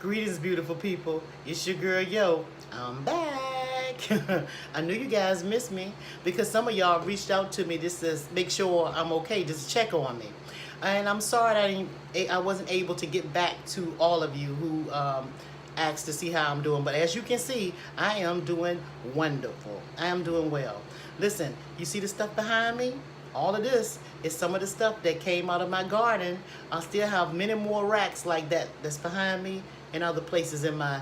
Greetings, beautiful people. It's your girl, Yo. I'm back. I knew you guys missed me because some of y'all reached out to me just to make sure I'm okay, just to check on me. And I'm sorry that I wasn't able to get back to all of you who asked to see how I'm doing. But as you can see, I am doing wonderful. I am doing well. Listen, you see the stuff behind me? All of this is some of the stuff that came out of my garden. I still have many more racks like that that's behind me and other places in my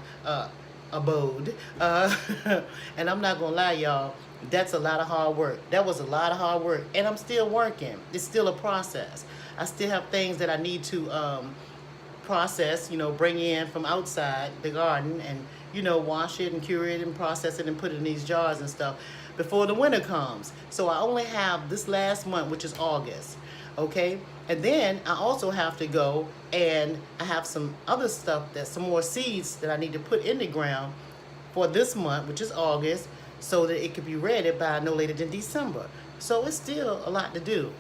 abode. And I'm not gonna lie, y'all, that's a lot of hard work. That was a lot of hard work, and I'm still working. It's still a process. I still have things that I need to process, bring in from outside the garden and, wash it and cure it and process it and put it in these jars and stuff before the winter comes. So I only have this last month, which is August, okay? And then I also have to go and I have some other stuff, some more seeds that I need to put in the ground for this month, which is August, so that it could be ready by no later than December. So it's still a lot to do.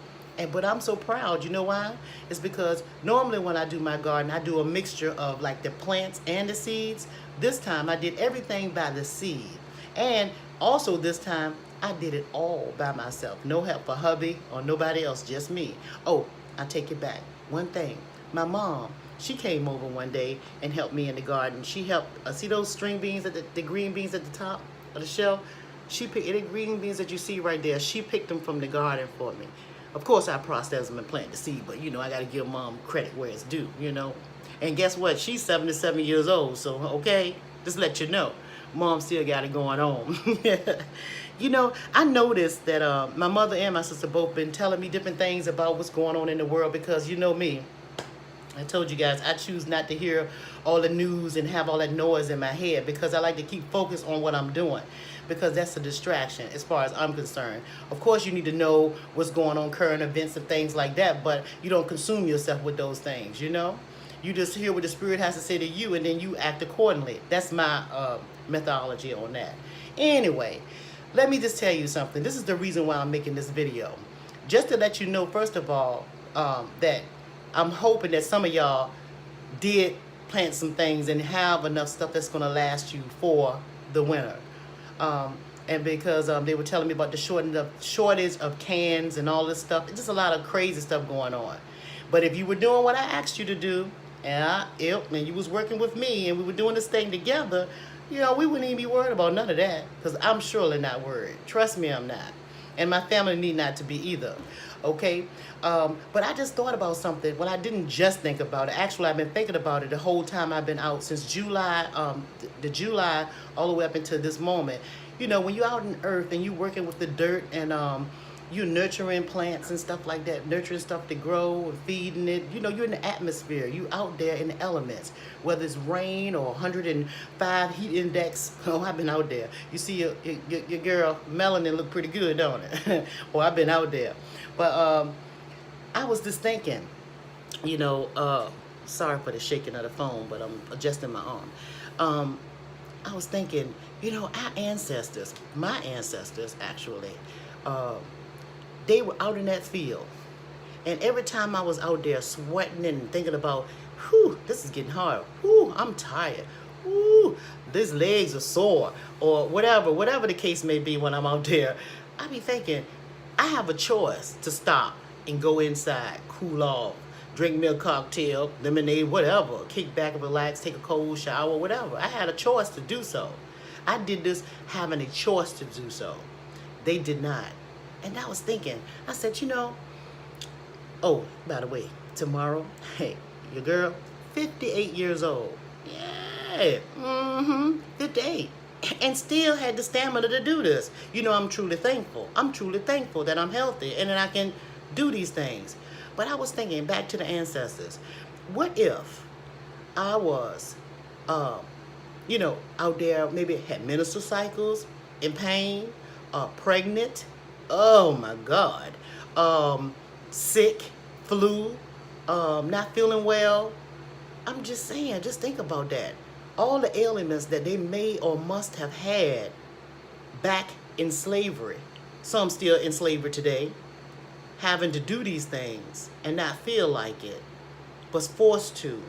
But I'm so proud. You know why? It's because normally when I do my garden, I do a mixture of like the plants and the seeds. This time I did everything by the seed. And also this time I did it all by myself. No help for hubby or nobody else, just me. Oh, I take it back. One thing, my mom, she came over one day and helped me in the garden. She helped, see those string beans, the green beans at the top of the shelf? She picked the green beans that you see right there. She picked them from the garden for me. Of course, I process them and plant the seed, but, I got to give mom credit where it's due, And guess what? She's 77 years old, so, okay, just let you know. Mom still got it going on. I noticed that my mother and my sister both been telling me different things about what's going on in the world because, you know me, I told you guys, I choose not to hear all the news and have all that noise in my head because I like to keep focused on what I'm doing because that's a distraction as far as I'm concerned. Of course, you need to know what's going on, current events and things like that, but you don't consume yourself with those things, You just hear what the Spirit has to say to you and then you act accordingly. That's my methodology on that. Anyway, let me just tell you something. This is the reason why I'm making this video. Just to let you know, first of all, that I'm hoping that some of y'all did plant some things and have enough stuff that's going to last you for the winter. And because they were telling me about the shortage of cans and all this stuff. It's just a lot of crazy stuff going on. But if you were doing what I asked you to do, and you was working with me and we were doing this thing together, we wouldn't even be worried about none of that. Because I'm surely not worried. Trust me, I'm not. And my family need not to be either. Okay? But I just thought about something. Well, I didn't just think about it. Actually, I've been thinking about it the whole time I've been out since July, the July all the way up until this moment. When you're out in earth and you're working with the dirt and you're nurturing plants and stuff like that, nurturing stuff to grow and feeding it. You're in the atmosphere. You out there in the elements, whether it's rain or 105 heat index. Oh, I've been out there. You see your girl melanin look pretty good, don't it? Well, I've been out there. But I was just thinking, sorry for the shaking of the phone, but I'm adjusting my arm. I was thinking, our ancestors, my ancestors actually, they were out in that field. And every time I was out there sweating and thinking about, whew, this is getting hard. Whew, I'm tired. Whew, these legs are sore. Or whatever the case may be when I'm out there, I be thinking, I have a choice to stop and go inside, cool off, drink me a cocktail, lemonade, whatever, kick back and relax, take a cold shower, whatever. I had a choice to do so. I did this having a choice to do so. They did not. And I was thinking, I said, oh, by the way, tomorrow, hey, your girl, 58 years old. Yeah, 58. And still had the stamina to do this. I'm truly thankful. I'm truly thankful that I'm healthy and that I can do these things. But I was thinking back to the ancestors. What if I was, out there, maybe had menstrual cycles, in pain, pregnant, oh my God, sick, flu, not feeling well. I'm just saying, just think about that. All the ailments that they may or must have had back in slavery. Some still in slavery today, having to do these things and not feel like it, but forced to,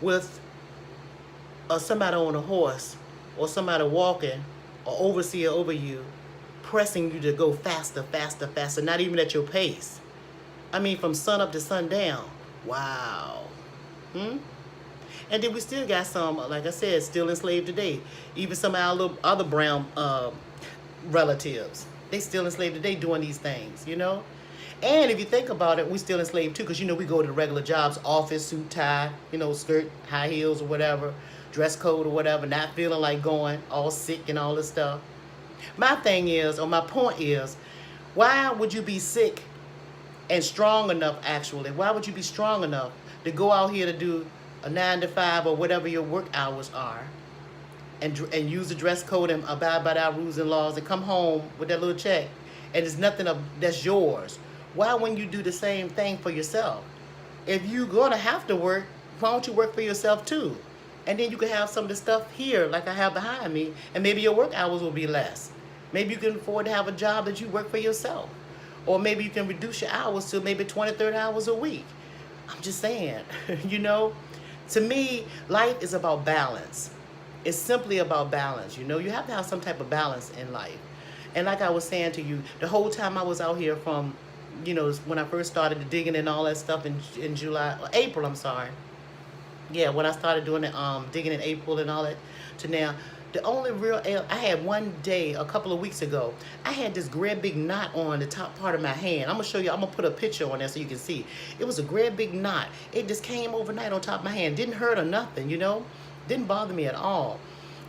with somebody on a horse or somebody walking or overseer over you, pressing you to go faster, faster, faster, not even at your pace. I mean, from sun up to sundown. Wow. Hmm? And then we still got some, like I said, still enslaved today. Even some of our little other brown relatives, they still enslaved today doing these things, you know? And if you think about it, we still enslaved too, because, you know, we go to the regular jobs, office, suit, tie, you know, skirt, high heels or whatever, dress code or whatever, not feeling like going, all sick and all this stuff. My thing is, or my point is, why would you be sick and strong enough, actually? Why would you be strong enough to go out here to do a 9 to 5 or whatever your work hours are, and use the dress code and abide by our rules and laws, and come home with that little check, and there's nothing that's yours? Why wouldn't you do the same thing for yourself? If you're gonna have to work, why don't you work for yourself too? And then you can have some of the stuff here, like I have behind me, and maybe your work hours will be less. Maybe you can afford to have a job that you work for yourself. Or maybe you can reduce your hours to maybe 20, 30 hours a week. I'm just saying, you know? To me, life is about balance. It's simply about balance, you know? You have to have some type of balance in life. And like I was saying to you, the whole time I was out here from, you know, when I first started digging and all that stuff in July, or April, I'm sorry. Yeah, when I started doing it, digging in April and all that, to now, the only real, I had one day, a couple of weeks ago, I had this great big knot on the top part of my hand. I'm going to show you, I'm going to put a picture on there so you can see. It was a great big knot. It just came overnight on top of my hand. Didn't hurt or nothing, you know? Didn't bother me at all.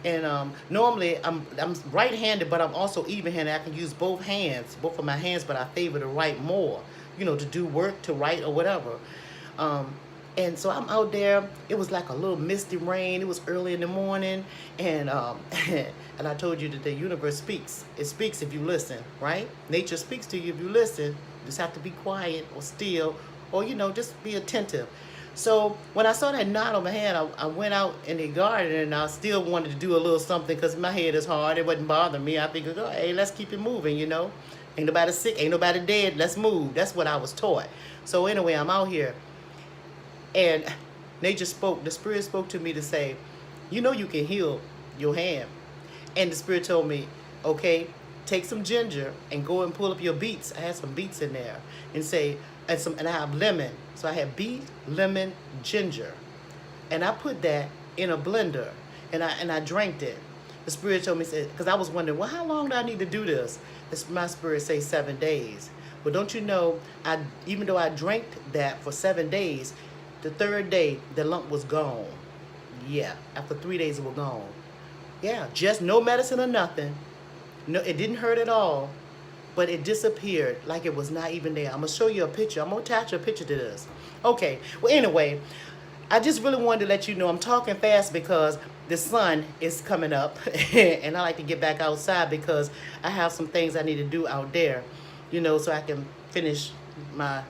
And normally, I'm right-handed, but I'm also even-handed. I can use both hands, both of my hands, but I favor to write more, you know, to do work, to write, or whatever. And so I'm out there. It was like a little misty rain. It was early in the morning. And and I told you that the universe speaks. It speaks if you listen, right? Nature speaks to you if you listen. You just have to be quiet or still, or, you know, just be attentive. So when I saw that knot on my hand, I went out in the garden, and I still wanted to do a little something because my head is hard. It wasn't bothering me. I figured, oh, hey, let's keep it moving, you know. Ain't nobody sick. Ain't nobody dead. Let's move. That's what I was taught. So anyway, I'm out here. And nature spoke, the spirit spoke to me to say, you know, you can heal your hand. And the spirit told me, okay, take some ginger and go and pull up your beets. I had some beets in there, and say, and I have lemon. So I had beet, lemon, ginger. And I put that in a blender, and I drank it. The spirit told me, because I was wondering, well, how long do I need to do this? My spirit say 7 days. But don't you know, even though I drank that for 7 days, the 3rd day, the lump was gone. Yeah, after 3 days, it was gone. Yeah, just no medicine or nothing. No, it didn't hurt at all, but it disappeared like it was not even there. I'm going to show you a picture. I'm going to attach a picture to this. Okay, well, anyway, I just really wanted to let you know I'm talking fast because the sun is coming up, and I like to get back outside because I have some things I need to do out there, you know, so I can finish my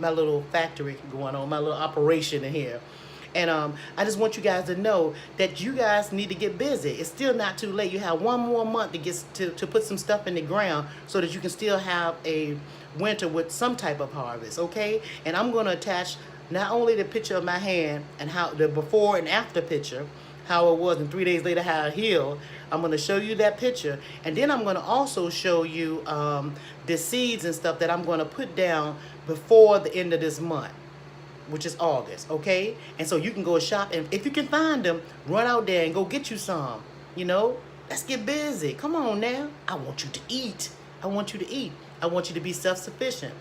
little factory going on, my little operation in here. And I just want you guys to know that you guys need to get busy. It's still not too late. You have 1 more month to get to put some stuff in the ground so that you can still have a winter with some type of harvest, okay? And I'm going to attach not only the picture of my hand and how the before and after picture, how it was, and 3 days later how it healed. I'm going to show you that picture, and then I'm going to also show you the seeds and stuff that I'm going to put down before the end of this month, which is August, okay? And so you can go shop, and if you can find them, run out there and go get you some, you know? Let's get busy. Come on now. I want you to eat. I want you to eat. I want you to be self-sufficient.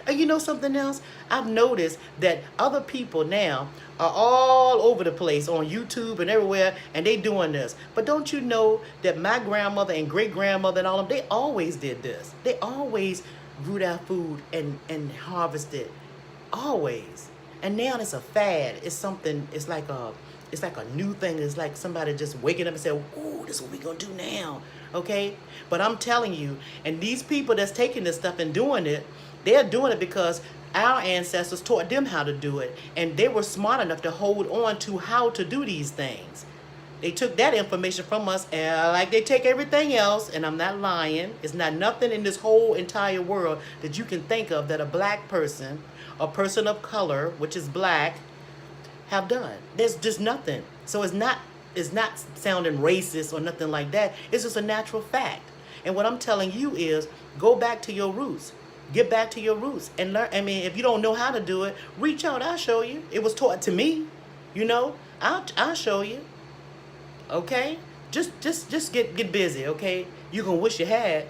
And you know something else? I've noticed that other people now are all over the place on YouTube and everywhere, and they doing this. But don't you know that my grandmother and great-grandmother and all of them, they always did this. They always grew their food and harvested. Always. And now it's a fad. It's something, it's like a new thing. It's like somebody just waking up and saying, ooh, this is what we're going to do now. Okay? But I'm telling you, and these people that's taking this stuff and doing it, they're doing it because our ancestors taught them how to do it. And they were smart enough to hold on to how to do these things. They took that information from us, and like they take everything else, and I'm not lying. It's not nothing in this whole entire world that you can think of that a black person, a person of color, which is black, have done. There's just nothing. So it's not is not sounding racist or nothing like that. It's just a natural fact. And what I'm telling you is go back to your roots. Get back to your roots and learn. I mean, if you don't know how to do it, reach out. I'll show you. It was taught to me. You know, I'll show you. Okay? Just get busy, okay? You can wish you had.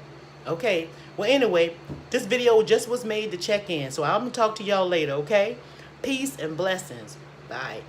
Okay? Well, anyway, this video just was made to check in. So I'm going to talk to y'all later, okay? Peace and blessings. Bye.